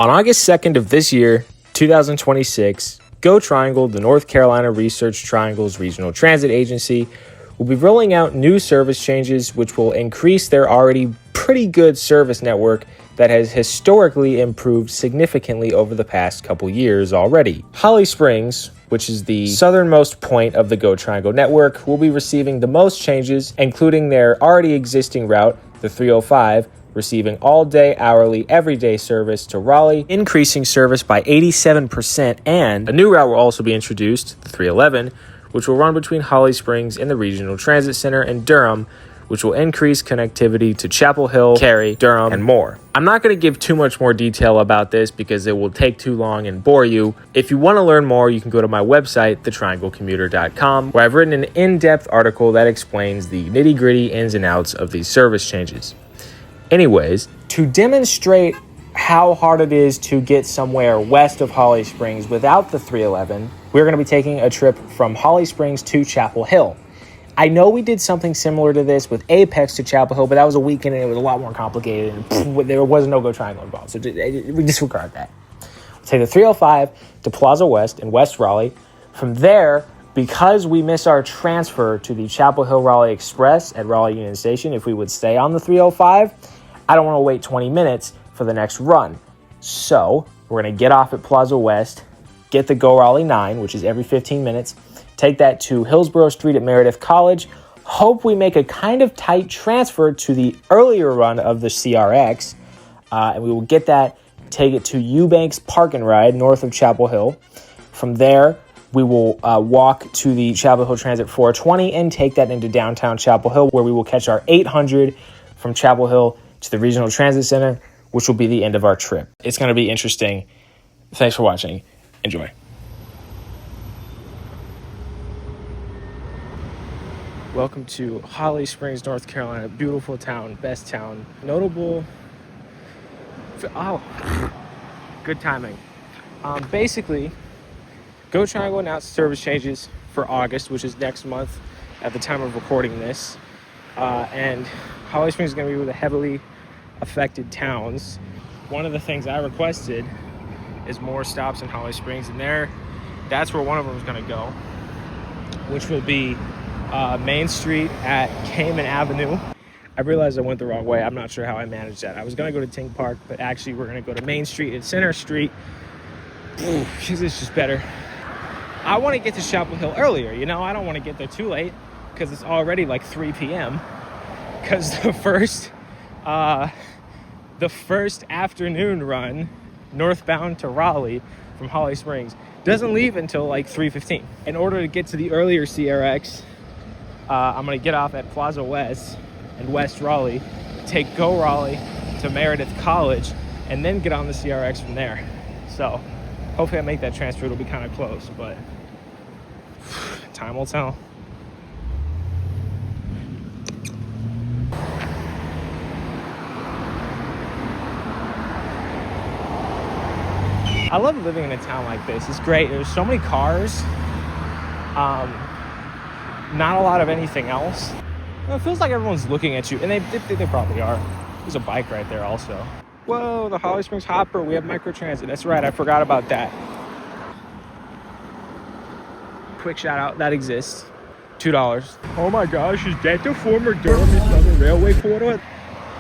On August 2nd of this year, 2026, GoTriangle, the North Carolina Research Triangle's regional transit agency, will be rolling out new service changes which will increase their already pretty good service network that has historically improved significantly over the past couple years already. Holly Springs, which is the southernmost point of the GoTriangle network, will be receiving the most changes, including their already existing route, the 305, receiving all-day, hourly, everyday service to Raleigh, increasing service by 87%, and a new route will also be introduced, the 311, which will run between Holly Springs and the Regional Transit Center in Durham, which will increase connectivity to Chapel Hill, Cary, Durham, and more. I'm not going to give too much more detail about this because it will take too long and bore you. If you want to learn more, you can go to my website, thetrianglecommuter.com, where I've written an in-depth article that explains the nitty-gritty ins and outs of these service changes. Anyways, to demonstrate how hard it is to get somewhere west of Holly Springs without the 311, we're going to be taking a trip from Holly Springs to Chapel Hill. I know we did something similar to this with Apex to Chapel Hill, but that was a weekend and it was a lot more complicated and there was no GoTriangle involved, so we disregard that. We'll take the 305 to Plaza West in West Raleigh. From there, because we miss our transfer to the Chapel Hill Raleigh Express at Raleigh Union Station, if we would stay on the 305, I don't want to wait 20 minutes for the next run. So we're going to get off at Plaza West, get the Go Raleigh 9, which is every 15 minutes, take that to Hillsborough Street at Meredith College, hope we make a kind of tight transfer to the earlier run of the CRX, and we will get that, take it to Eubanks Park and Ride north of Chapel Hill. From there, we will walk to the Chapel Hill Transit 420 and take that into downtown Chapel Hill, where we will catch our 800 from Chapel Hill to the Regional Transit Center, which will be the end of our trip. It's going to be interesting. Thanks for watching. Enjoy. Welcome to Holly Springs, North Carolina. Beautiful town, best town. Notable. Good timing. Basically, GoTriangle announced service changes for August, which is next month at the time of recording this. And Holly Springs is going to be one of the heavily affected towns. One of the things I requested is more stops in Holly Springs, and that's where one of them is going to go, which will be Main Street at Cayman Avenue. I realized I went the wrong way. I'm not sure how I managed that. I was going to go to Tink Park, but actually we're going to go to Main Street and Center Street. Because it's just better. I want to get to Chapel Hill earlier, I don't want to get there too late because it's already like 3 p.m. Because the first afternoon run northbound to Raleigh from Holly Springs doesn't leave until like 3:15. In order to get to the earlier CRX, I'm going to get off at Plaza West in West Raleigh, take Go Raleigh to Meredith College, and then get on the CRX from there. So hopefully I make that transfer. It'll be kind of close, but time will tell. I love living in a town like this. It's great. There's so many cars. Not a lot of anything else. It feels like everyone's looking at you, and they probably are. There's a bike right there also. Whoa, the Holly Springs Hopper. We have microtransit. That's right. I forgot about that. Quick shout out. That exists. $2. Oh my gosh, is that the former Durham Southern Railway corridor?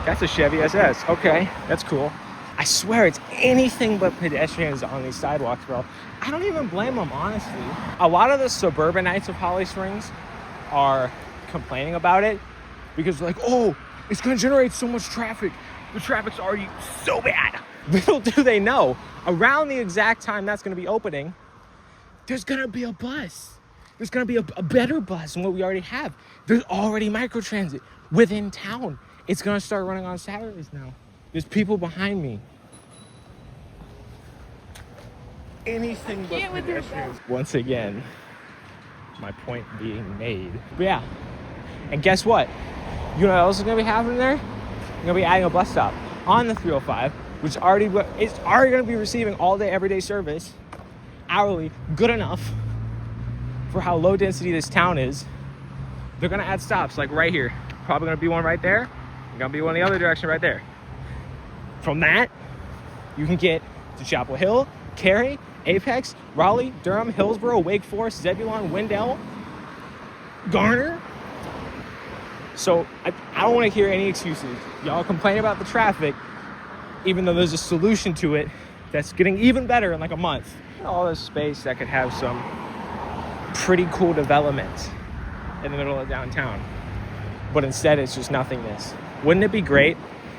That's a Chevy SS. Okay, that's cool. I swear it's anything but pedestrians on these sidewalks, bro. I don't even blame them, honestly. A lot of the suburbanites of Holly Springs are complaining about it because they're like, oh, it's going to generate so much traffic. The traffic's already so bad. Little do they know, around the exact time that's going to be opening, there's going to be a bus. There's going to be a better bus than what we already have. There's already microtransit within town. It's going to start running on Saturdays now. There's people behind me. Anything but pedestrians. Once again, my point being made. But yeah, and guess what? You know what else is going to be happening there? You're going to be adding a bus stop on the 305, which it's already going to be receiving all-day, everyday service, hourly, good enough for how low density this town is. They're going to add stops like right here. Probably going to be one right there. Going to be one in the other direction right there. From that, You can get to Chapel Hill, Cary, Apex, Raleigh, Durham, Hillsborough, Wake Forest, Zebulon, Wendell, Garner. So I don't want to hear any excuses. Y'all complain about the traffic, even though there's a solution to it that's getting even better in like a month. All this space that could have some pretty cool development in the middle of downtown, but instead it's just nothingness. Wouldn't it be great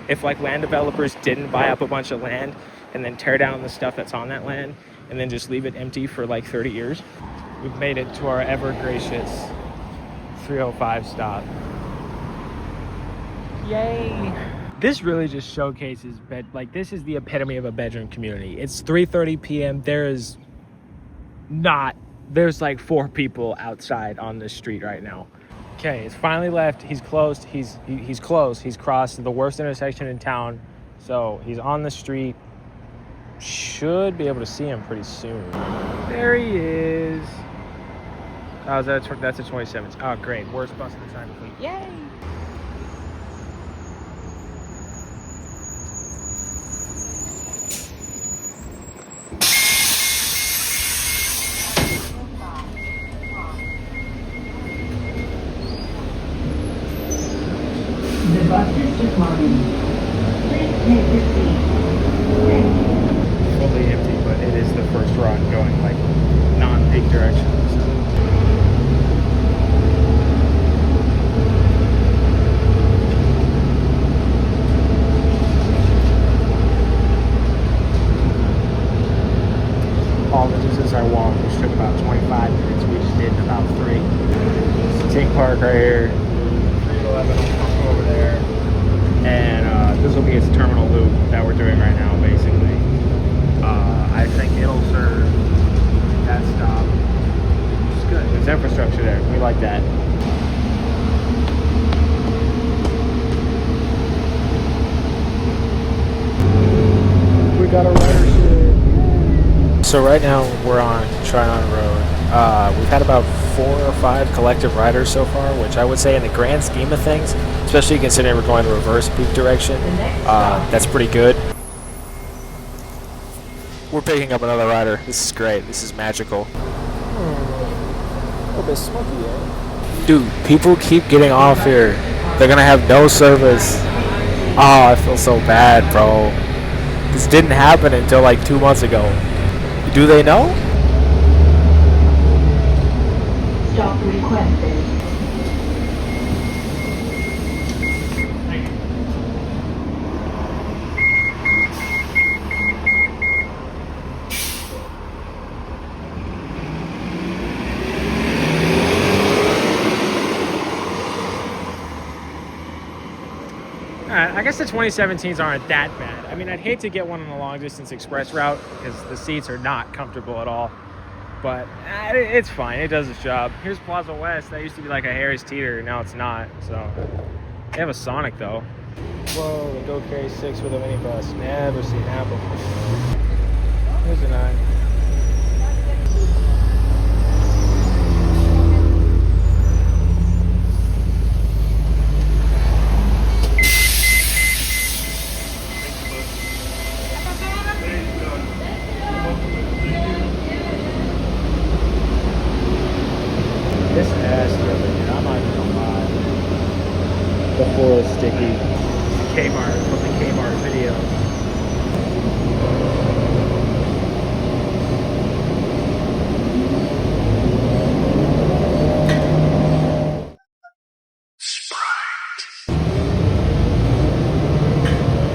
if like land developers didn't buy up a bunch of land and then tear down the stuff that's on that land and then just leave it empty for like 30 years? We've made it to our ever gracious 305 stop. Yay. This really just showcases this is the epitome of a bedroom community. It's 3:30 p.m. There's like 4 people outside on this street right now. Okay, it's finally left. He's closed. He's close. He's crossed the worst intersection in town. So he's on the street. Should be able to see him pretty soon. There he is. Oh, that's a 27. Oh, great. Worst bus in the cyber fleet. Yay! The bus is departing. Please take your seat. Thank you. Fully empty, but it is the first run going like non-peak direction. All the distance I walked, which took about 25 minutes, we just did in about 3. Tank Park right here. 311 will come over there, and this will be its terminal loop that we're doing right now, basically. I think it'll serve that stop. It's good. There's infrastructure there. We like that. We got a ridership. So right now we're on Tryon Road. We've had about 4 or 5 collective riders so far, which I would say in the grand scheme of things, especially considering we're going the reverse peak direction, that's pretty good. We're picking up another rider. This is great. This is magical. A little bit smoky, eh? Dude, people keep getting off here. They're gonna have no service. Oh, I feel so bad, bro. This didn't happen until like 2 months ago. Do they know? Stop requested. I guess the 2017s aren't that bad. I mean, I'd hate to get one on a long-distance express route because the seats are not comfortable at all. But it's fine. It does its job. Here's Plaza West. That used to be like a Harris Teeter. Now it's not. So they have a Sonic, though. Whoa, the Go Carry 6 with a minibus. Never seen that before. Here's a 9. This nasty over here, I'm not even gonna lie. The floor is sticky. Kmart from the Kmart video.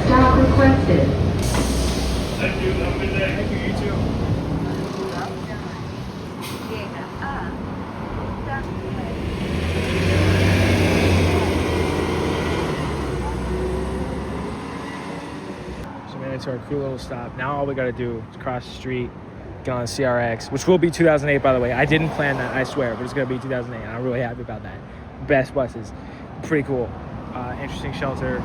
Stop requested. Thank you. Have a good day. Thank you, you too. So we made it to our cool little stop. Now all we gotta do is cross the street, get on the CRX, which will be 2008, by the way. I didn't plan that, I swear, but it's gonna be 2008, and I'm really happy about that. Best buses. Pretty cool. Interesting shelter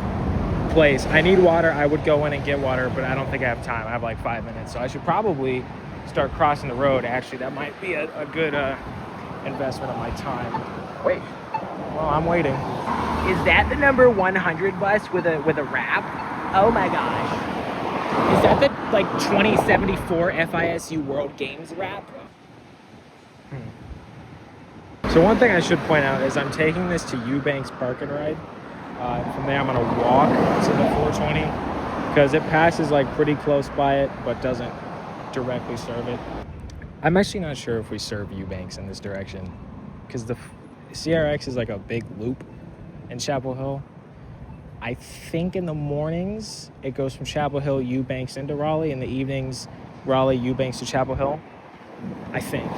place. I need water. I would go in and get water, but I don't think I have time. I have like 5 minutes, so I should probably start crossing the road. Actually, that might be a good investment of my time. Wait. Well, I'm waiting. Is that the number 100 bus with a wrap? Oh my gosh. Is that the like 2074 FISU World Games wrap? So one thing I should point out is I'm taking this to Eubanks Park and Ride. From there I'm gonna walk to the 420 because it passes like pretty close by it, but doesn't directly serve it. I'm actually not sure if we serve Eubanks in this direction because the CRX is like a big loop in Chapel Hill. I think in the mornings it goes from Chapel Hill, Eubanks into Raleigh. In the evenings, Raleigh, Eubanks to Chapel Hill. I think.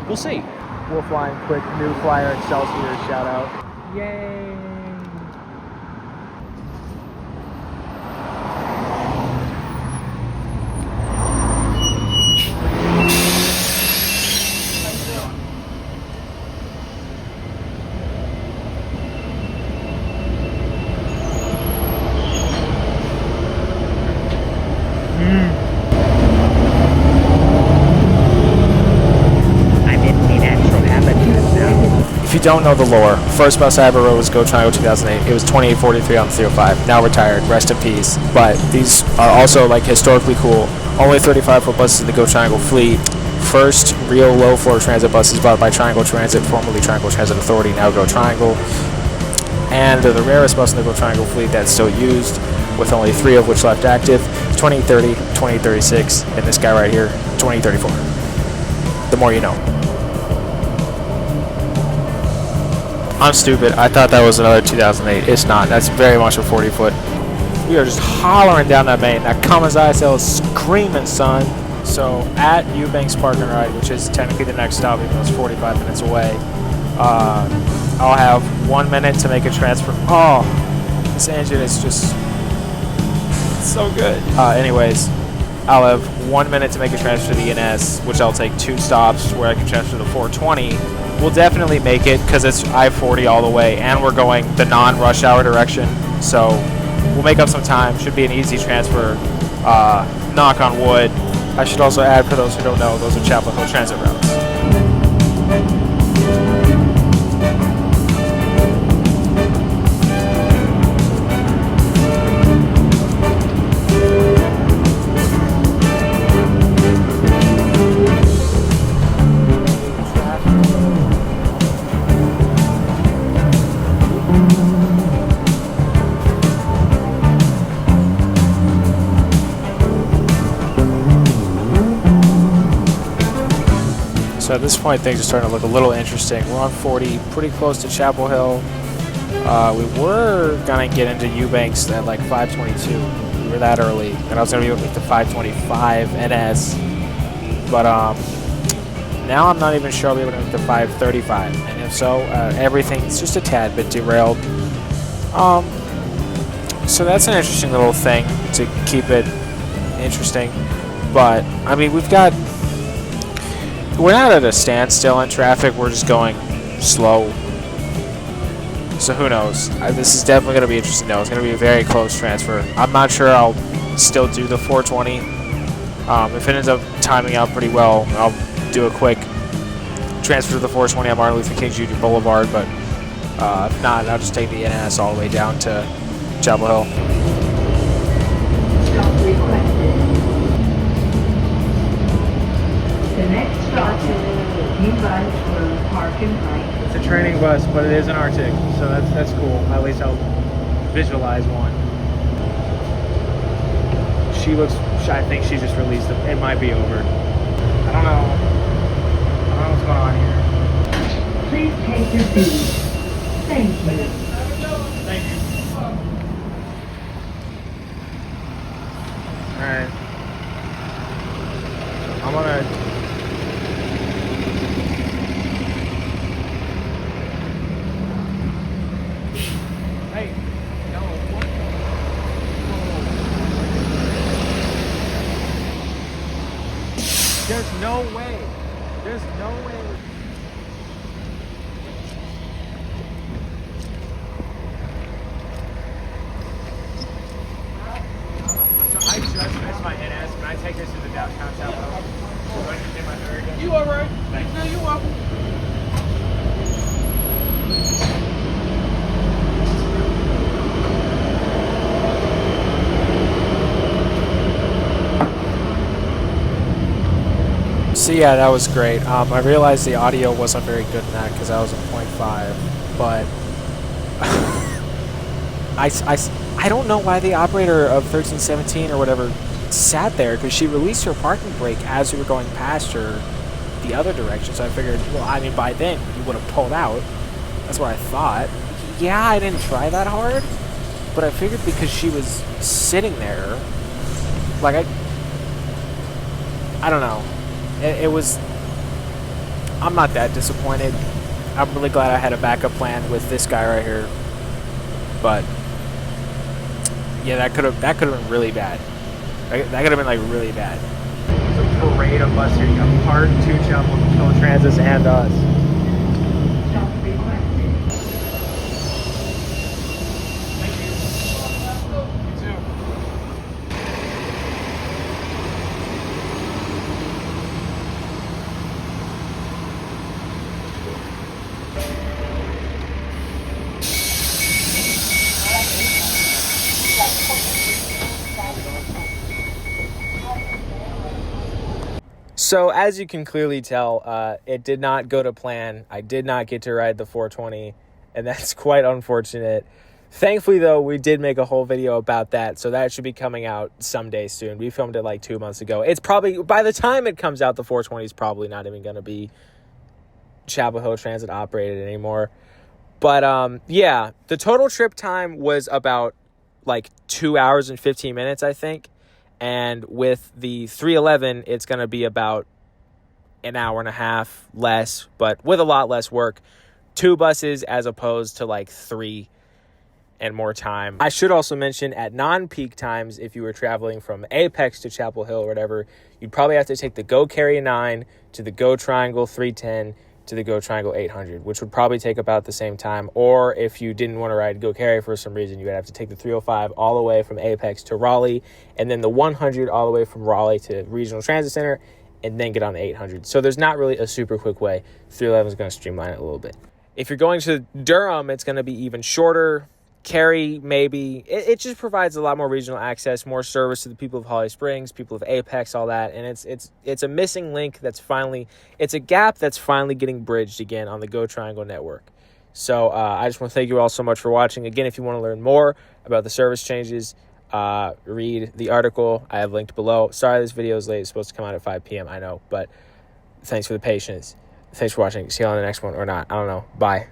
We'll see. We'll flying quick new flyer Excelsior shout out. Yay! If you don't know the lore, first bus I ever rode was GoTriangle 2008. It was 2843 on the 305. Now retired, rest in peace. But these are also like historically cool. Only 35-foot buses in the GoTriangle fleet. First real low-floor transit buses bought by Triangle Transit, formerly Triangle Transit Authority, now GoTriangle. And they're the rarest bus in the GoTriangle fleet that's still used, with only 3 of which left active. 2830, 2836, and this guy right here, 2834. The more you know. I'm stupid. I thought that was another 2008. It's not. That's very much a 40-foot. We are just hollering down that main. That Cummins ISL is screaming, son. So at Eubanks Park and Ride, which is technically the next stop, even though it's 45 minutes away, I'll have 1 minute to make a transfer. Oh, this engine is just so good. Anyways, I'll have 1 minute to make a transfer to the ENS, which I'll take 2 stops where I can transfer to the 420. We'll definitely make it because it's I-40 all the way, and we're going the non-rush hour direction. So we'll make up some time. Should be an easy transfer. Knock on wood. I should also add, for those who don't know, those are Chapel Hill transit routes. So at this point, things are starting to look a little interesting. We're on 40, pretty close to Chapel Hill. We were gonna get into Eubanks at like 522. We were that early, and I was gonna be able to get to 525 NS. But now I'm not even sure I'll be able to get to 535. And if so, everything's just a tad bit derailed. So that's an interesting little thing to keep it interesting. But I mean, we're not at a standstill in traffic, we're just going slow. So who knows? This is definitely going to be interesting though. It's going to be a very close transfer. I'm not sure I'll still do the 420. If it ends up timing out pretty well, I'll do a quick transfer to the 420 on Martin Luther King Jr. Boulevard, but if not, I'll just take the NS all the way down to Chapel Hill. Stop requested. The next stop is New Bus Road Park and Ride. It's a training bus, but it is an Arctic, so that's cool. At least I'll visualize one. I think she just released it. It might be over. I don't know what's going on here. Please take your seat. Thank you. Thank you. Alright. I'm gonna... Hey, no, what? There's no way. There's no way. So I just missed my NS. Can I take this to the downtown Chapel Hill? Do I need to take my third again? You alright? Thanks. No, you're welcome. So yeah, that was great. I realized the audio wasn't very good in that because I was at 0.5, but I don't know why the operator of 1317 or whatever sat there, because she released her parking brake as we were going past her the other direction. So I figured, well, I mean, by then you would have pulled out. That's what I thought. Yeah, I didn't try that hard, but I figured because she was sitting there, like I don't know. It was. I'm not that disappointed. I'm really glad I had a backup plan with this guy right here. But yeah, that could have been really bad. That could have been like really bad. It's a parade of us here. You got Part 2 Chapel Hill Transits and us. Stop requested. So as you can clearly tell, it did not go to plan. I did not get to ride the 420, and that's quite unfortunate. Thankfully, though, we did make a whole video about that, so that should be coming out someday soon. We filmed it like 2 months ago. It's probably, by the time it comes out, the 420 is probably not even going to be Chapel Hill Transit operated anymore. But yeah, the total trip time was about like 2 hours and 15 minutes, I think. And with the 311, it's going to be about an hour and a half less, but with a lot less work. 2 buses as opposed to like 3 and more time. I should also mention, at non-peak times, if you were traveling from Apex to Chapel Hill or whatever, you'd probably have to take the GoCarry 9 to the GoTriangle 310 to the GoTriangle 800, which would probably take about the same time. Or if you didn't want to ride GoCarry for some reason, you would have to take the 305 all the way from Apex to Raleigh, and then the 100 all the way from Raleigh to Regional Transit Center, and then get on the 800. So there's not really a super quick way. 311 is going to streamline it a little bit. If you're going to Durham, it's going to be even shorter. Cary, maybe. It just provides a lot more regional access, more service to the people of Holly Springs, people of Apex, all that. And it's a missing link that's finally, it's a gap that's finally getting bridged again on the GoTriangle network. So I just want to thank you all so much for watching. Again, if you want to learn more about the service changes, read the article I have linked below. Sorry this video is late. It's supposed to come out at 5 p.m. I know, but thanks for the patience. Thanks for watching. See you on the next one, or not. I don't know. Bye.